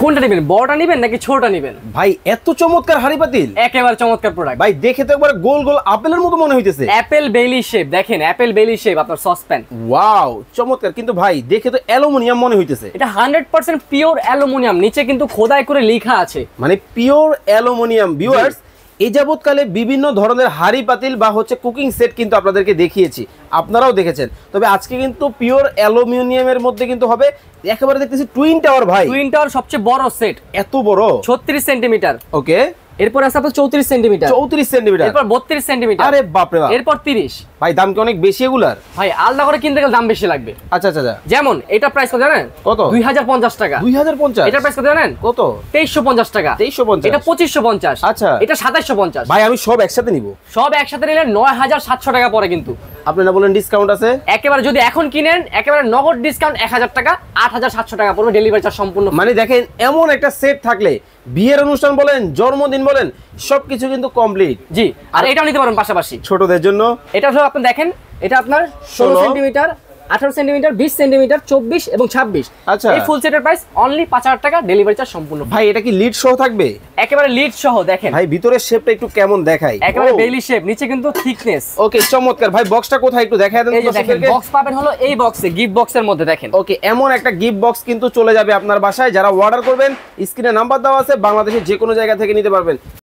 কোনটা নেবেন, বড়টা নেবেন নাকি ছোটটা নেবেন? ভাই এত চমৎকার হাড়ি পাতিল, একেবারে চমৎকার প্রোডাক্ট ভাই দেখে তো একবার গোল গোল আপেলের মতো মনে হইতেছে। অ্যাপেল বেলি শেপ, দেখেন অ্যাপেল বেলি শেপ আপনার সসপ্যান। ওয়াও চমৎকার, কিন্তু ভাই দেখে তো অ্যালুমিনিয়াম মনে হইতেছে। এটা 100% পিওর অ্যালুমিনিয়াম, নিচে কিন্তু খোদাই করে লেখা আছে মানে পিওর অ্যালুমিনিয়াম। ভিউয়ার্স, এই যাবৎকালে বিভিন্ন ধরনের হাড়ি পাতিল বা হচ্ছে কুকিং সেট কিন্তু আপনাদেরকে দেখিয়েছি, আপনারাও দেখেছেন। তবে আজকে কিন্তু পিওর অ্যালুমিনিয়ামের মধ্যে কিন্তু হবে একেবারে দেখতেছি টুইন টাওয়ার। ভাই টুইন টাওয়ার সবচেয়ে বড় সেট, এত বড়, 36 সেন্টিমিটার। ওকে, এরপর আছে আপনার 34 সেন্টিমিটার, 34 সেন্টিমিটার, এরপর 32 সেন্টিমিটার, আরে বাপ রে বাপ, এরপর 30। ভাই দাম কি অনেক বেশি এগুলার? ভাই আলাদা করে কিনতে গেলে দাম বেশি লাগবে। আচ্ছা আচ্ছা আচ্ছা, যেমন এটা প্রাইস কত জানেন? কত? 2050 টাকা। 2050? এটা প্রাইস কত জানেন? কত? 2350 টাকা। 2350? এটা 2550। আচ্ছা, এটা 2750। ভাই আমি সব একসাথে নিব। সব একসাথে নিলে 9700 টাকা পড়ে। কিন্তু আপনি না বলেন ডিসকাউন্ট আছে? একেবারে যদি এখন কিনেন একেবারে নগদ ডিসকাউন্ট 1000 টাকা, 8700 টাকা পড়বে, ডেলিভারি চার্জ সম্পূর্ণ। মানে দেখেন এমন একটা সেট থাকলে বিয়ের অনুষ্ঠান বলেন, জন্মদিন বলেন, সবকিছু কিন্তু কমপ্লিট। জি, আর এটাও নিতে পারেন পাশাপাশি ছোটদের জন্য। এটা হলো আপনি দেখেন, এটা আপনার 16 সেন্টিমিটার, 18 সেন্টিমিটার, 20 সেন্টিমিটার, 24 এবং 26। আচ্ছা, এই ফুল সেটের প্রাইস অনলি 5000 টাকা, ডেলিভারি চার্জ সম্পূর্ণ। ভাই এটা কি লিড সহ থাকবে? একেবারে লিড সহ। দেখেন ভাই ভিতরের শেপটা একটু কেমন দেখাই, একেবারে বেলি শেপ, নিচে কিন্তু থিকনেস। ওকে চমৎকার। ভাই বক্সটা কোথায় একটু দেখায় দেন। এই যে দেখেন বক্স পাবেন হলো এই বক্সে, গিফট বক্সের মধ্যে দেখেন। ওকে, এমন একটা গিফট বক্স কিন্তু চলে যাবে আপনার বাসায়। যারা অর্ডার করবেন স্ক্রিনে নাম্বার দেওয়া আছে, বাংলাদেশের যে কোনো জায়গা থেকে নিতে পারবেন।